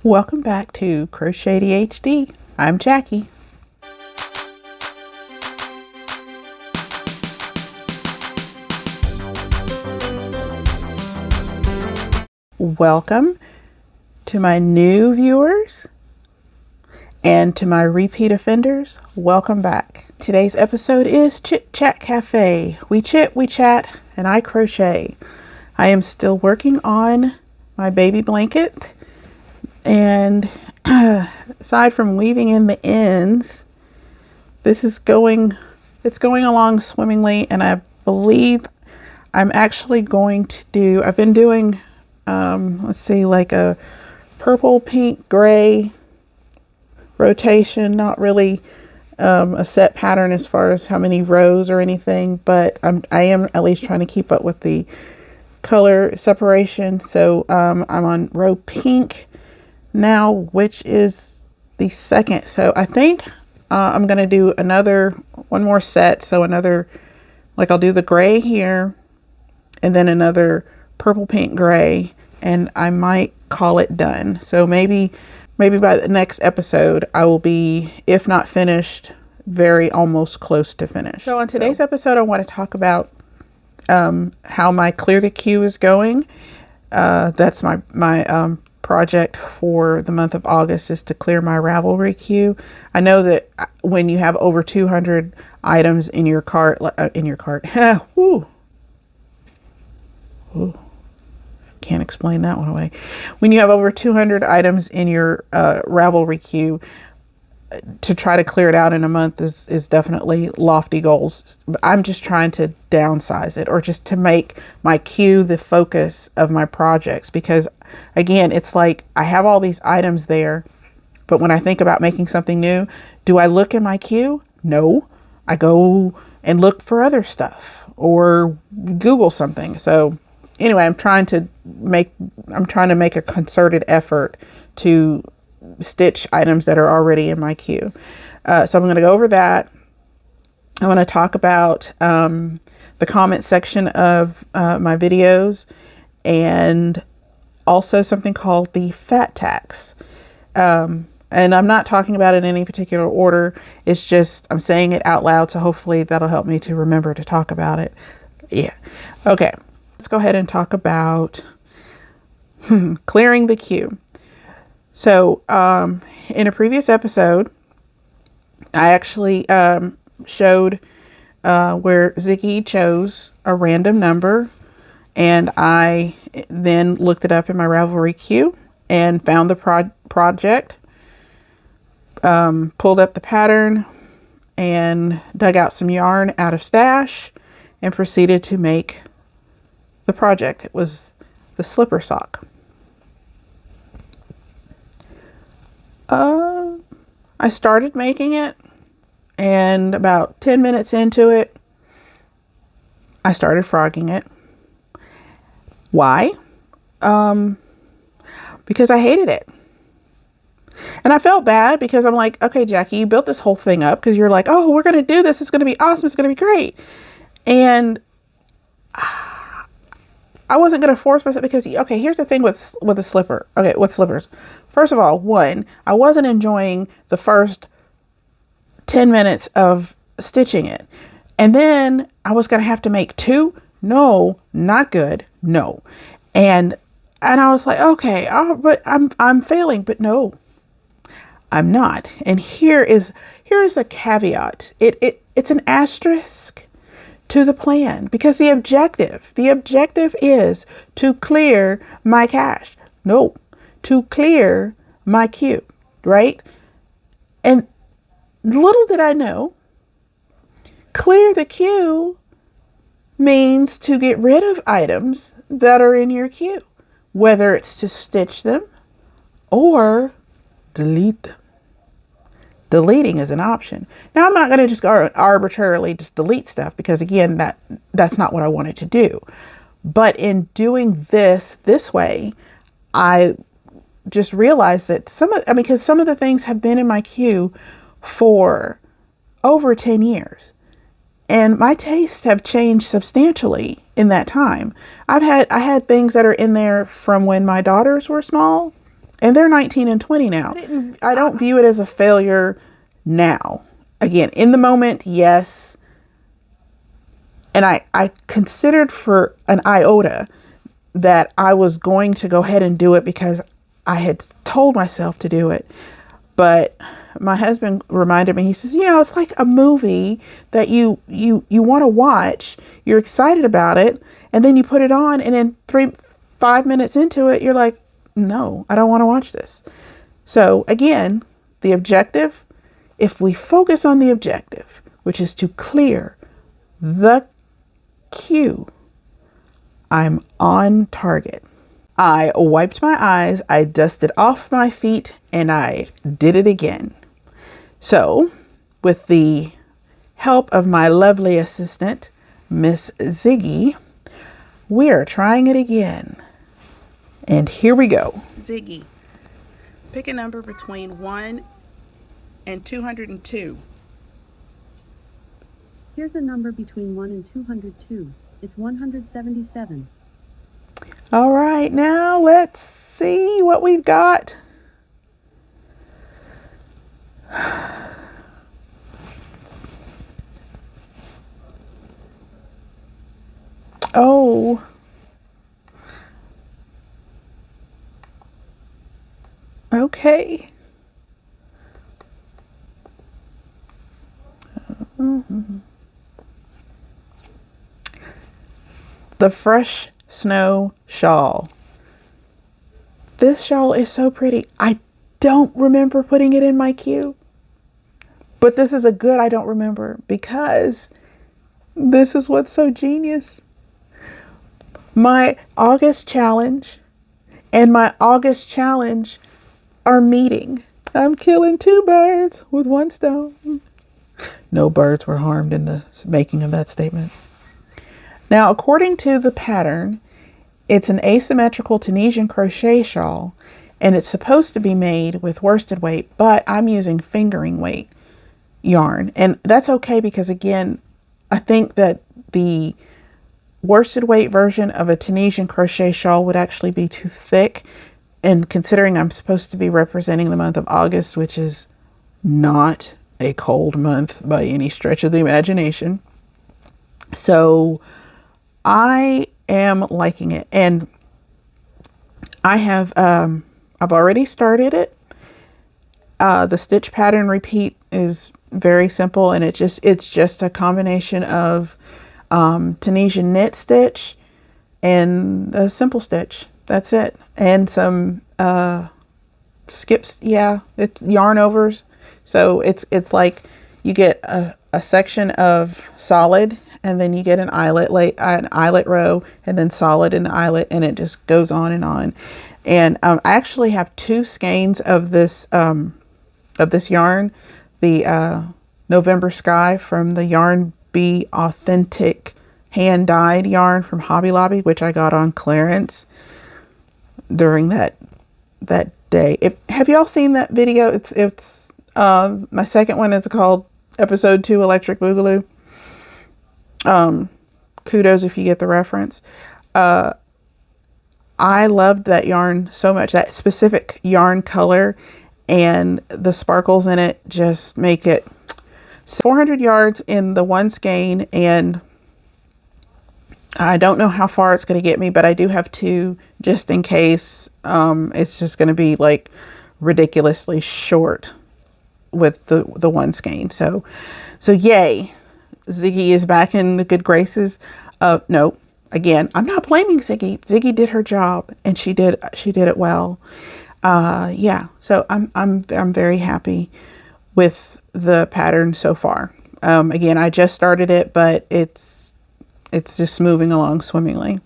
Welcome back to Crochet HD. I'm Jackie. Welcome to my new viewers and to my repeat offenders. Welcome back. Today's episode is Chit-Chat Cafe. We chit, we chat, and I crochet. I am still working on my baby blanket, and aside from weaving in the ends, it's going along swimmingly, and I believe I'm actually going to do, I've been doing let's see, like a purple, pink, gray rotation. Not really a set pattern as far as how many rows or anything, but I am at least trying to keep up with the color separation. So I'm on row pink now, which is the second. So I think I'm going to do one more set. So another, like I'll do the gray here and then another purple, pink, gray, and I might call it done. So maybe by the next episode I will be, if not finished, very almost close to finish. So on today's episode I want to talk about how my Clear the Queue is going. That's my project for the month of August, is to clear my Ravelry queue. I know that when you have over 200 items in your cart, woo. Ooh. Can't explain that one away. When you have over 200 items in your Ravelry queue, to try to clear it out in a month is definitely lofty goals. I'm just trying to downsize it, or just to make my queue the focus of my projects, because again, it's like I have all these items there, but when I think about making something new, do I look in my queue? No, I go and look for other stuff or Google something. So anyway, I'm trying to make a concerted effort to stitch items that are already in my queue. So I'm going to go over that. I want to talk about the comment section of my videos, and also something called the fat tax. And I'm not talking about it in any particular order. It's just I'm saying it out loud, so hopefully that'll help me to remember to talk about it. Yeah. Okay. Let's go ahead and talk about clearing the queue. So in a previous episode, I actually showed where Ziggy chose a random number, and I then looked it up in my Ravelry queue and found the project, pulled up the pattern and dug out some yarn out of stash and proceeded to make the project. It was the slipper sock. I started making it, and about 10 minutes into it, I started frogging it. Why? Because I hated it. And I felt bad, because I'm like, okay, Jackie, you built this whole thing up because you're like, oh, we're going to do this. It's going to be awesome. It's going to be great. And I wasn't going to force myself, because, okay, here's the thing with a slipper. Okay, with slippers. First of all, I wasn't enjoying the first 10 minutes of stitching it. And then I was going to have to make two. No, not good. No. And I was like, okay, but I'm failing, but no, I'm not. And here is a caveat. It's an asterisk to the plan, because the objective is to clear my cache. No, to clear my queue, right? And little did I know, clear the queue means to get rid of items that are in your queue, whether it's to stitch them or delete them. Deleting is an option. Now, I'm not going to just arbitrarily just delete stuff, because again, that's not what I wanted to do. But in doing this way, I just realized that because some of the things have been in my queue for over 10 years. And my tastes have changed substantially in that time. I had things that are in there from when my daughters were small And they're 19 and 20 now. I don't view it as a failure now. Again, in the moment, yes. And I considered for an iota that I was going to go ahead and do it because I had told myself to do it. But my husband reminded me, he says, you know, it's like a movie that you want to watch. You're excited about it. And then you put it on, and then 5 minutes into it, you're like, no, I don't want to watch this. So again, the objective, if we focus on the objective, which is to clear the queue, I'm on target. I wiped my eyes, I dusted off my feet, and I did it again. So, with the help of my lovely assistant, Miss Ziggy, we are trying it again. And here we go. Ziggy, pick a number between 1 and 202. Here's a number between 1 and 202. It's 177. All right, now let's see what we've got. Oh. Okay. The Fresh Snow Shawl. This shawl is so pretty. I don't remember putting it in my queue. But this is a good I don't remember, because this is what's so genius. My August challenge and my August challenge are meeting. I'm killing 2 birds with 1 stone. No birds were harmed in the making of that statement. Now, according to the pattern, it's an asymmetrical Tunisian crochet shawl, and it's supposed to be made with worsted weight, but I'm using fingering weight yarn. And that's okay, because again, I think that the worsted weight version of a Tunisian crochet shawl would actually be too thick. And considering I'm supposed to be representing the month of August, which is not a cold month by any stretch of the imagination. So I am liking it. And I have, I've already started it. The stitch pattern repeat is very simple, and it's just a combination of Tunisian knit stitch and a simple stitch. That's it. And some skips. Yeah, it's yarn overs. So it's like you get a section of solid, and then you get an eyelet row, and then solid in the eyelet, and it just goes on and on. And I actually have 2 skeins of this yarn, the November Sky from the Yarn Bee Authentic hand dyed yarn from Hobby Lobby, which I got on clearance during that day. Have y'all seen that video? It's my second one is called episode 2 Electric Boogaloo. Kudos if you get the reference. I loved that yarn so much, that specific yarn color, and the sparkles in it just make it 400 yards in the 1 skein, and I don't know how far it's going to get me, but I do have 2 just in case. It's just going to be like ridiculously short with the 1 skein. So yay. Ziggy is back in the good graces. No, again, I'm not blaming Ziggy. Ziggy did her job, and she did it well. Yeah, so I'm very happy with the pattern so far. Again, I just started it, but it's just moving along swimmingly.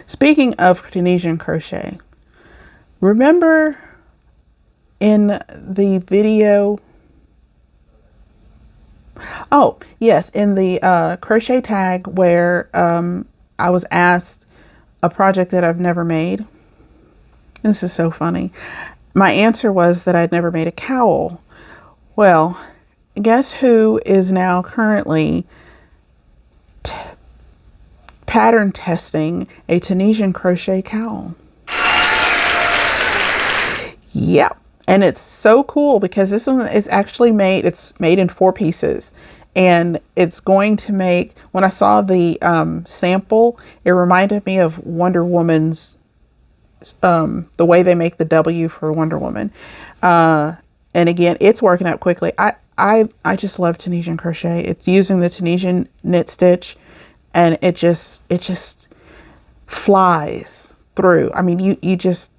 Speaking of Tunisian crochet, remember in the video, oh yes, in the crochet tag where I was asked a project that I've never made. This is so funny. My answer was that I'd never made a cowl. Well, guess who is now currently pattern testing a Tunisian crochet cowl? Yeah. And it's so cool because this one is actually it's made in 4 pieces. And it's going to make, when I saw the sample, it reminded me of Wonder Woman's, the way they make the W for Wonder Woman. And again, it's working out quickly. I just love Tunisian crochet. It's using the Tunisian knit stitch, and it just flies through. I mean, it's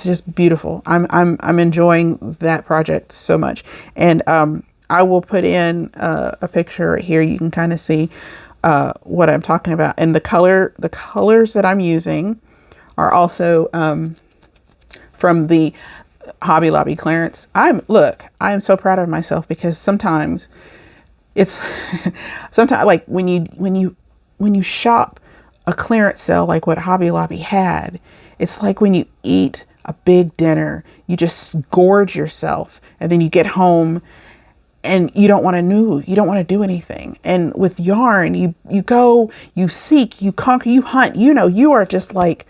just beautiful. I'm enjoying that project so much. And I will put in a picture here. You can kind of see what I'm talking about. And the colors that I'm using are also from the Hobby Lobby clearance. I am so proud of myself because sometimes it's sometimes like when you shop a clearance sale like what Hobby Lobby had, it's like when you eat a big dinner, you just gorge yourself, and then you get home and you don't want to do anything. And with yarn, you go, you seek, you conquer, you hunt, you are just like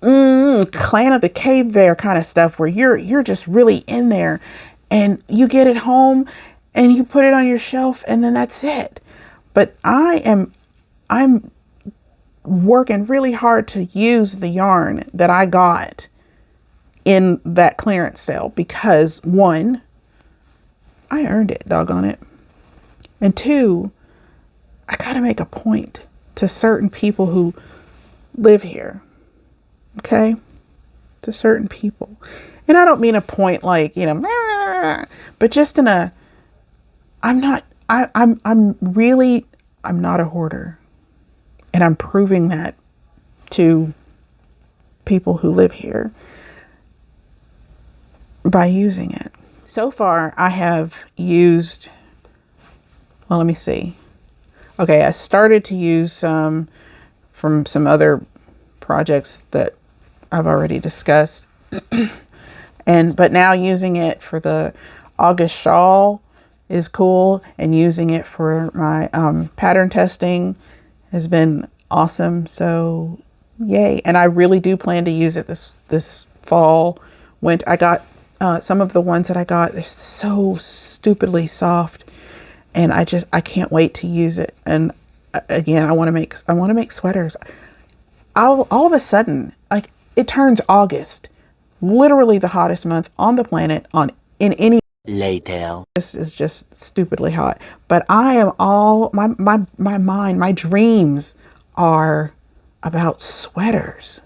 Clan of the Cave Bear kind of stuff, where you're just really in there, and you get it home and you put it on your shelf, and then that's it. But I'm working really hard to use the yarn that I got in that clearance sale because 1, I earned it, doggone it. And 2, I gotta make a point to certain people who live here. Okay? To certain people. And I don't mean a point like, but just in a, I'm not a hoarder. And I'm proving that to people who live here by using it. So far, I have used, well, let me see. Okay, I started to use some from some other projects that I've already discussed. But now using it for the August shawl is cool, and using it for my pattern testing has been awesome. So yay. And I really do plan to use it this fall. I got some of the ones that I got, they're so stupidly soft, and I can't wait to use it. And again, I want to make sweaters. All of a sudden, like, it turns August, literally the hottest month on the planet in any. Later. This is just stupidly hot, but I am all my mind, my dreams are about sweaters.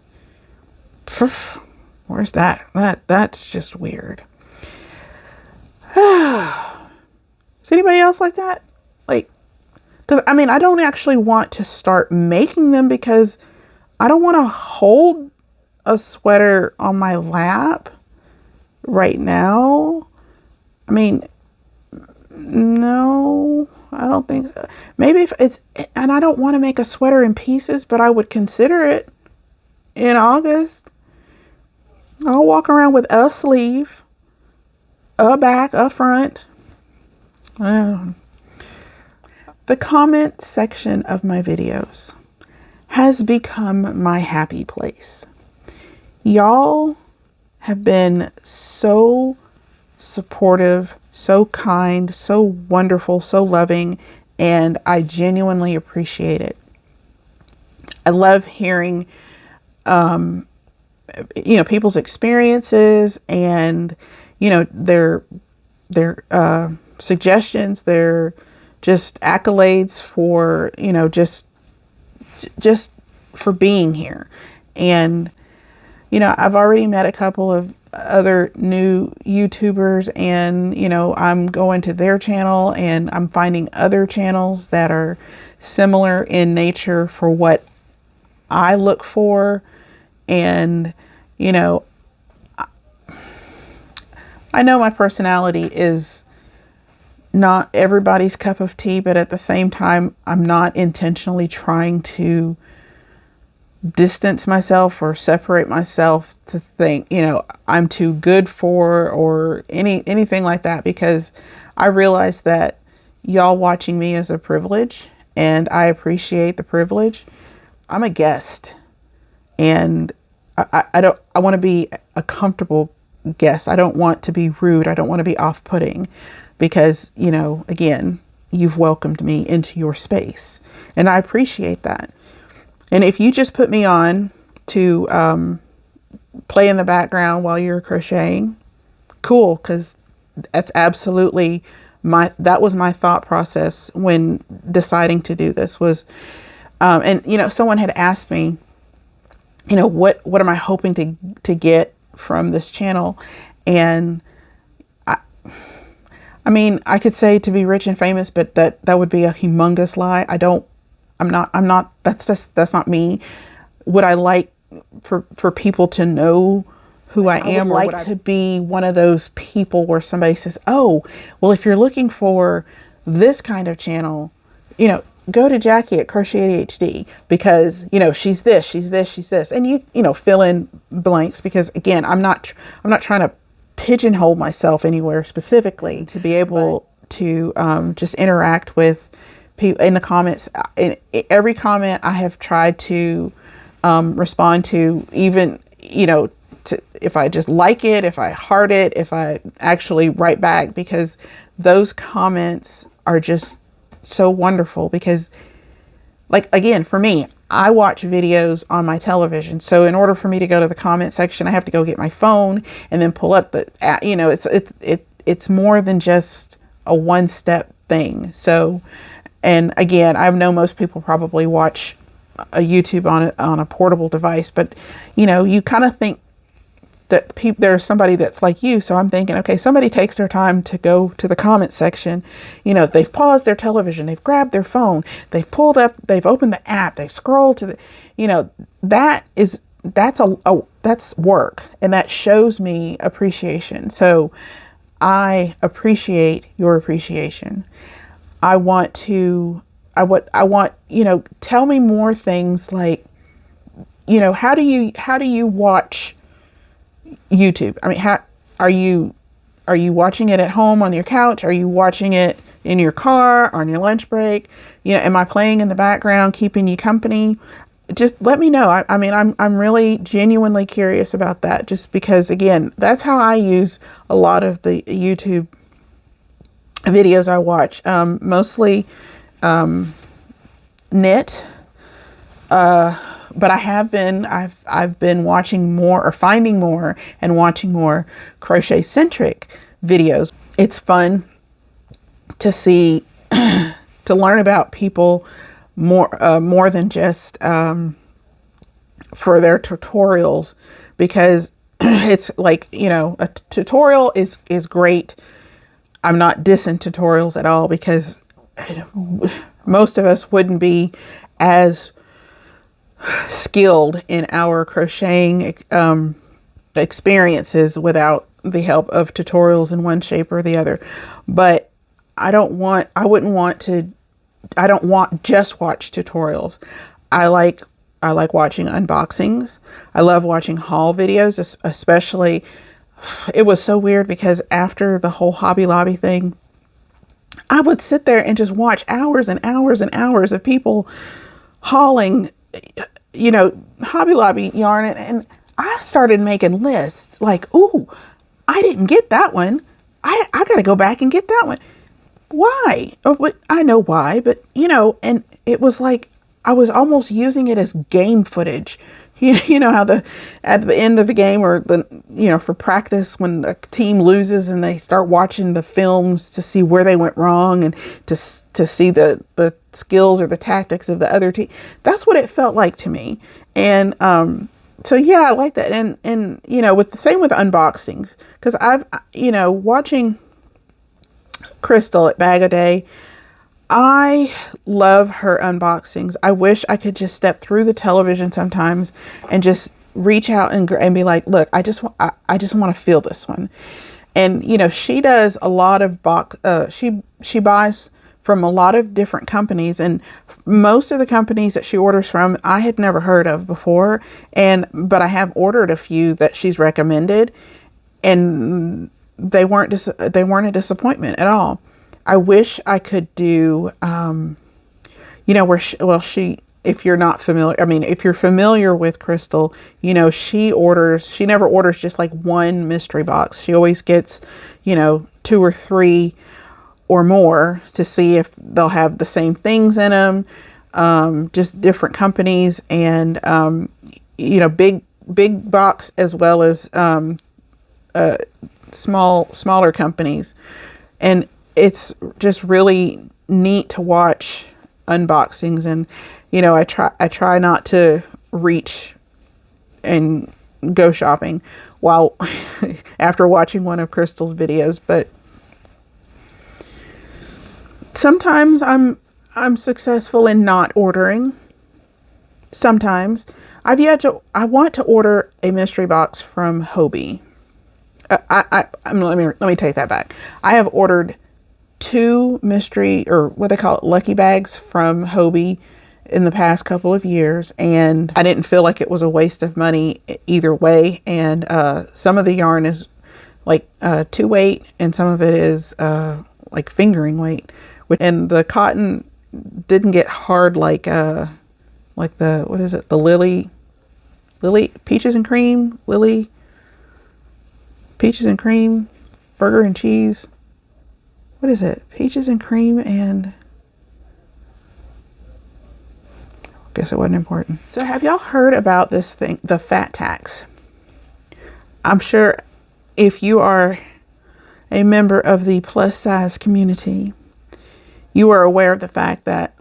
Where's that? That's just weird. Is anybody else like that? Like, because I mean, I don't actually want to start making them because I don't want to hold a sweater on my lap right now. I mean, no, I don't think so. Maybe if it's, and I don't want to make a sweater in pieces, but I would consider it in August. I'll walk around with a sleeve, a back, a front. The comment section of my videos has become my happy place. Y'all have been so supportive, so kind, so wonderful, so loving, and I genuinely appreciate it. I love hearing people's experiences and their suggestions, their just accolades for just for being here. And I've already met a couple of other new YouTubers, and I'm going to their channel, and I'm finding other channels that are similar in nature for what I look for. And I know my personality is not everybody's cup of tea, but at the same time, I'm not intentionally trying to distance myself or separate myself to think, I'm too good for, or anything like that, because I realize that y'all watching me is a privilege, and I appreciate the privilege. I'm a guest, and I want to be a comfortable guest. I don't want to be rude. I don't want to be off-putting because, you know, again, you've welcomed me into your space and I appreciate that. And if you just put me on to play in the background while you're crocheting, cool, because that's absolutely that was my thought process when deciding to do this was, and you know, someone had asked me, you know, what am I hoping to get from this channel? And I mean, I could say to be rich and famous, but that would be a humongous lie. I'm not, that's not me. Would I like for people to know who I am? Or like to be one of those people where somebody says, oh, well, if you're looking for this kind of channel, you know, go to Jackie at Crochet ADHD because, you know, she's this, she's this, she's this. And you know, fill in blanks because again, I'm not trying to pigeonhole myself anywhere specifically to be able to just interact with people in the comments. In every comment I have tried to respond to, even, you know, if I just like it, if I heart it, if I actually write back, because those comments are just so wonderful. Because like, again, for me, I watch videos on my television. So in order for me to go to the comment section, I have to go get my phone and then pull up the, you know, it's more than just a one-step thing. So, and again, I know most people probably watch a YouTube on a portable device, but you know, you kind of think that there's somebody that's like you. So I'm thinking, okay, somebody takes their time to go to the comment section. You know, they've paused their television, they've grabbed their phone, they've pulled up, they've opened the app, they've scrolled to the, you know, that's work, and that shows me appreciation. So I appreciate your appreciation. I want, you know, tell me more things like, you know, how do you watch YouTube? I mean, how are you watching it at home on your couch? Are you watching it in your car, on your lunch break? You know, am I playing in the background, keeping you company? Just let me know. I mean, I'm really genuinely curious about that, just because, again, that's how I use a lot of the YouTube videos I watch. Mostly knit. But I've been watching more, or finding more and watching more crochet centric videos. It's fun to see, to learn about people more than just for their tutorials, because it's like, you know, a tutorial is great. I'm not dissing tutorials at all, because most of us wouldn't be as skilled in our crocheting experiences without the help of tutorials in one shape or the other. But I don't want just watch tutorials. I like watching unboxings. I love watching haul videos, especially. It was so weird because after the whole Hobby Lobby thing, I would sit there and just watch hours and hours and hours of people hauling, you know, Hobby Lobby yarn, and I started making lists like, ooh, I didn't get that one. I got to go back and get that one. Why? Oh, but I know why, but you know, and it was like I was almost using it as game footage. You know how at the end of the game, or for practice, when a team loses and they start watching the films to see where they went wrong and to see the skills or the tactics of the other team. That's what it felt like to me. And so yeah, I like that. And with the same with unboxings, because I've watching Crystal at Bag a Day, I love her unboxings. I wish I could just step through the television sometimes and just reach out and be like, look, I just want to feel this one. And she does a lot of she buys from a lot of different companies, and most of the companies that she orders from I had never heard of before, but I have ordered a few that she's recommended, and they weren't a disappointment at all. I wish I could do, where she if you're not familiar, I mean, if you're familiar with Crystal, you know, she never orders just like one mystery box. She always gets, you know, 2 or 3 or more to see if they'll have the same things in them, just different companies, and, you know, big box as well as, smaller companies. And it's just really neat to watch unboxings. And, you know, I try not to reach and go shopping while after watching one of Crystal's videos, but sometimes I'm successful in not ordering. Sometimes I want to order a mystery box from Hobie. Let me take that back. I have ordered 2 mystery, or what they call it, lucky bags from Hobie in the past couple of years, and I didn't feel like it was a waste of money either way. And some of the yarn is like 2 weight, and some of it is like fingering weight, and the cotton didn't get hard like the, what is it, the Lily peaches and cream burger and cheese. What is it? Peaches and cream, and I guess it wasn't important. So have y'all heard about this thing, the fat tax? I'm sure if you are a member of the plus size community, you are aware of the fact that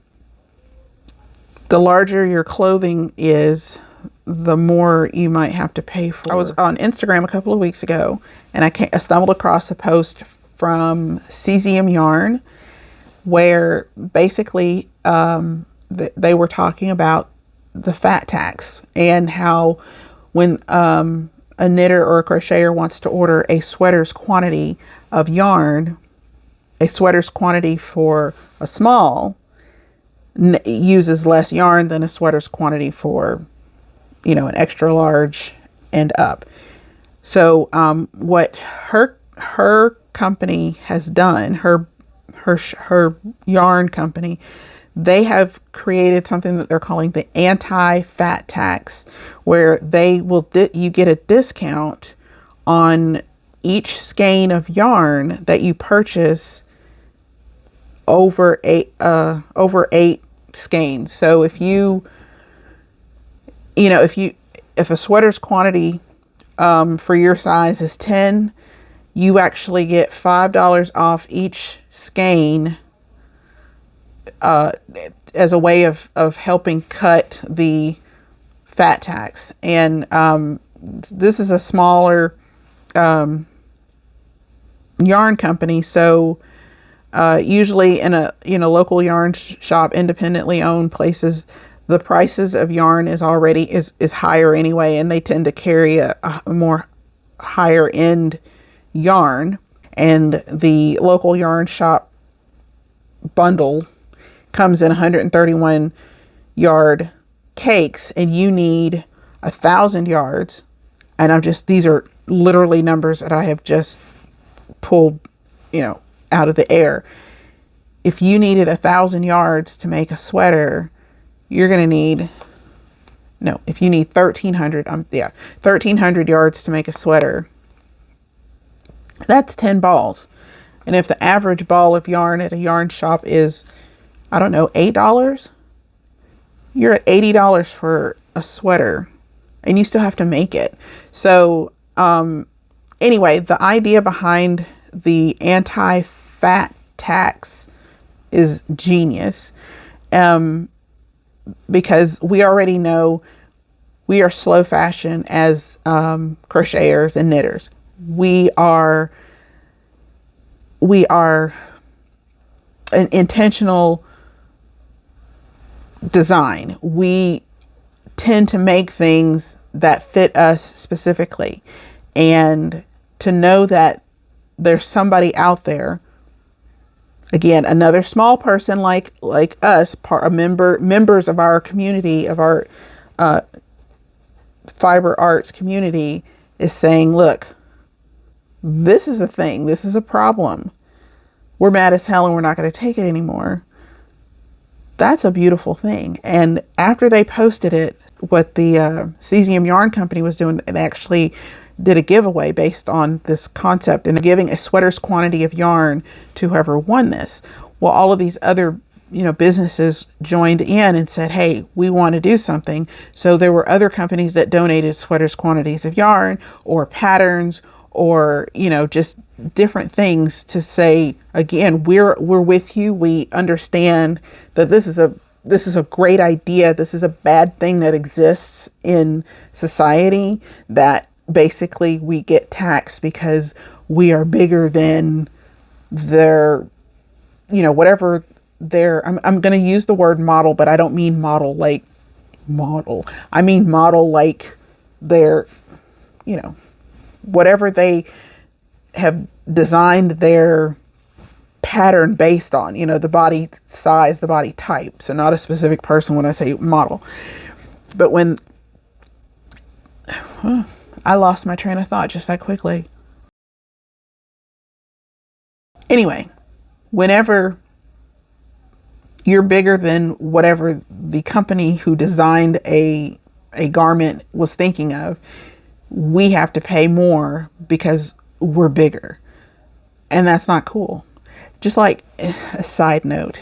the larger your clothing is, the more you might have to pay for. I was on Instagram a couple of weeks ago, and I stumbled across a post from Cesium Yarn where basically they were talking about the fat tax, and how when a knitter or a crocheter wants to order a sweater's quantity of yarn, a sweater's quantity for a small uses less yarn than a sweater's quantity for, you know, an extra large and up. So what her company has done, her yarn company, they have created something that they're calling the anti-fat tax, where you get a discount on each skein of yarn that you purchase over 8 skeins. So if if a sweater's quantity for your size is 10, you actually get $5 off each skein as a way of helping cut the fat tax. And this is a smaller yarn company, so usually in a local yarn shop, independently owned places, the prices of yarn is higher anyway, and they tend to carry a more higher end yarn. And the local yarn shop bundle comes in 131 yard cakes, and you need 1,000 yards. And these are literally numbers that I have just pulled, out of the air. If you needed 1,000 yards to make a sweater, you're going to need, if you need 1,300 yards to make a sweater, that's 10 balls. And if the average ball of yarn at a yarn shop is, I don't know, $8, you're at $80 for a sweater, and you still have to make it. So, anyway, the idea behind the anti-fat tax is genius. Because we already know we are slow fashion as crocheters and knitters. We are an intentional design. We tend to make things that fit us specifically. And to know that there's somebody out there, again, another small person like us, members of our community, of our fiber arts community, is saying, look, this is a thing. This is a problem. We're mad as hell and we're not going to take it anymore. That's a beautiful thing. And after they posted it, what the Cesium Yarn Company was doing, they actually did a giveaway based on this concept and giving a sweater's quantity of yarn to whoever won this. Well, all of these other, businesses joined in and said, hey, we want to do something. So there were other companies that donated sweaters quantities of yarn or patterns or, just different things to say, again, we're with you. We understand that this is a great idea. This is a bad thing that exists in society, that basically we get taxed because we are bigger than their, whatever their, I'm going to use the word model, but I don't mean model like model. I mean model like their, whatever they have designed their pattern based on, the body size, the body type. So not a specific person when I say model. But when I lost my train of thought just that quickly. Anyway, whenever you're bigger than whatever the company who designed a garment was thinking of, we have to pay more because we're bigger. And that's not cool. Just like a side note,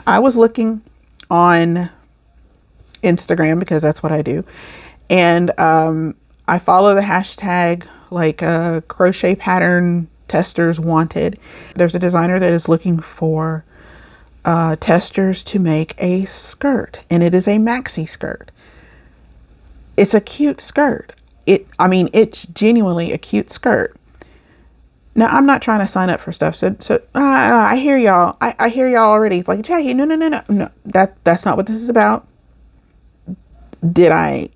I was looking on Instagram because that's what I do. And I follow the hashtag like crochet pattern testers wanted. There's a designer that is looking for testers to make a skirt, and it is a maxi skirt. It's a cute skirt. It's genuinely a cute skirt. Now, I'm not trying to sign up for stuff. So I hear y'all. I hear y'all already. It's like, Jackie, no. That's not what this is about. Did I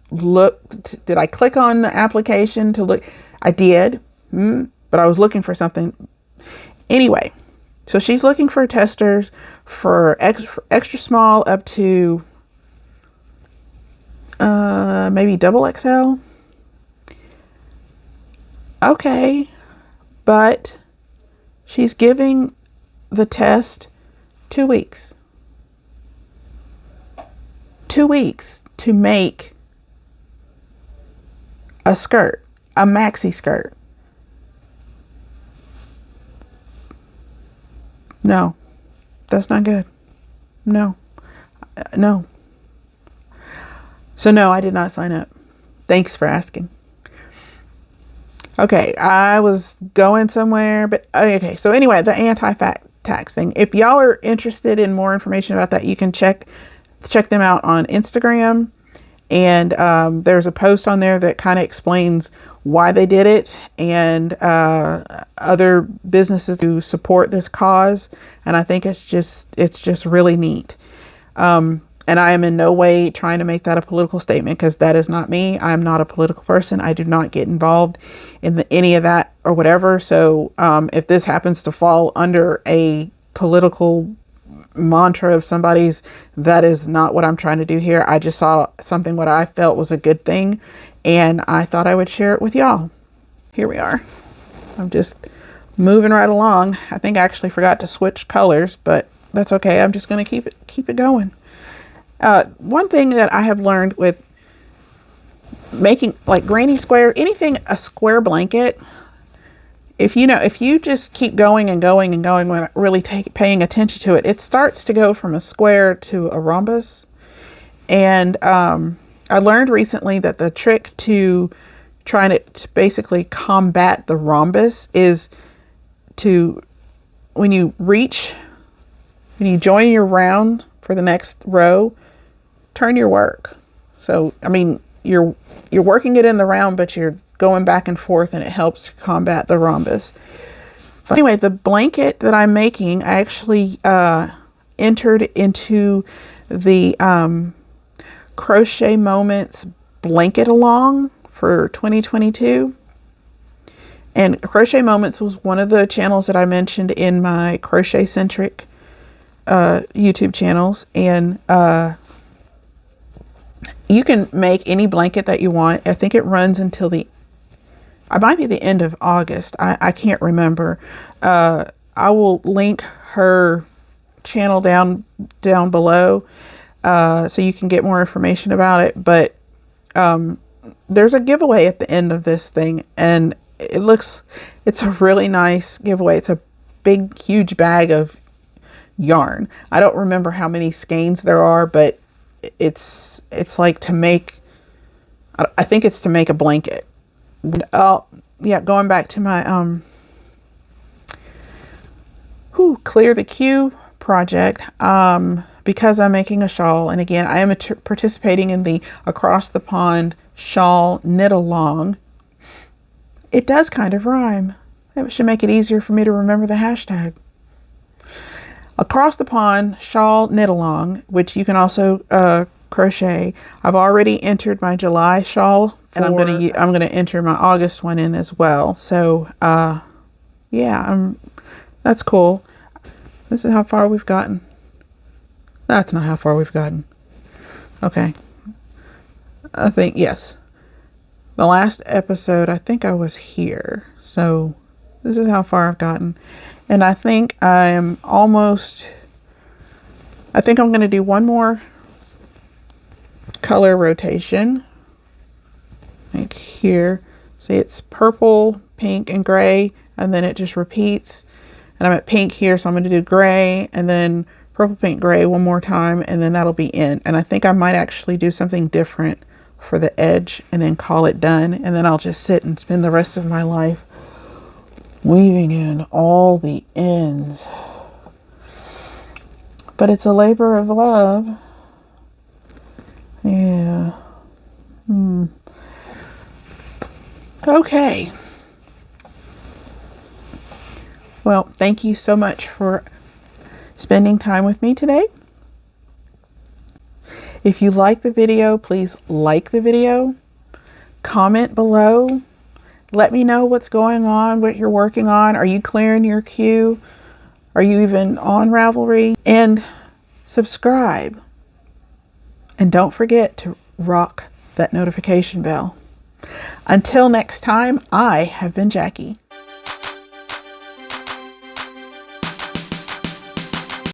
click on the application to look? I did, but I was looking for something. Anyway, so she's looking for testers for extra small up to maybe double XL. Okay. But she's giving the test 2 weeks. 2 weeks to make a skirt, a maxi skirt. No, that's not good. No. So no, I did not sign up. Thanks for asking. Okay, I was going somewhere, but okay. So anyway, the anti-fat tax thing. If y'all are interested in more information about that, you can check them out on Instagram. And there's a post on there that kind of explains why they did it and other businesses who support this cause. And I think it's just really neat. And I am in no way trying to make that a political statement, because that is not me. I'm not a political person. I do not get involved in any of that or whatever. So if this happens to fall under a political mantra of somebody's, that is not what I'm trying to do here. I just saw something what I felt was a good thing, and I thought I would share it with y'all. Here we are. I'm just moving right along. I think I actually forgot to switch colors, but that's okay. I'm just going to keep it going. One thing that I have learned with making like granny square, anything a square blanket, if you just keep going and going and going without really paying attention to it, it starts to go from a square to a rhombus. And I learned recently that the trick to trying to basically combat the rhombus is to, when you join your round for the next row, turn your work. So, you're working it in the round, but you're going back and forth, and it helps combat the rhombus. Anyway, the blanket that I'm making, I actually entered into the Crochet Moments blanket along for 2022. And Crochet Moments was one of the channels that I mentioned in my crochet centric YouTube channels. And you can make any blanket that you want. I think it runs until it might be the end of August. I can't remember. I will link her channel down below so you can get more information about it. But there's a giveaway at the end of this thing, and it's a really nice giveaway. It's a big, huge bag of yarn. I don't remember how many skeins there are, but it's like to make, I think it's to make a blanket. Oh yeah, going back to my clear the queue project, because I'm making a shawl, and again I am participating in the Across the Pond shawl knit along. It does kind of rhyme. It should make it easier for me to remember the hashtag. Across the Pond shawl knit along, which you can also crochet. I've already entered my July shawl, and I'm gonna enter my August one in as well. So yeah, that's cool. This is how far we've gotten. That's not how far we've gotten. Okay. I think, yes. The last episode, I think I was here. So this is how far I've gotten. And I think I'm almost, I think I'm going to do one more color rotation. Like here. See, it's purple, pink, and gray. And then it just repeats. And I'm at pink here, so I'm going to do gray, and then purple, pink, gray one more time, and then that'll be in. And I think I might actually do something different for the edge and then call it done. And then I'll just sit and spend the rest of my life weaving in all the ends. But it's a labor of love. Yeah. Okay. Well, thank you so much for spending time with me today. If you like the video, please like the video. Comment below. Let me know what's going on, what you're working on. Are you clearing your queue? Are you even on Ravelry? And subscribe. And don't forget to rock that notification bell. Until next time, I have been Jackie.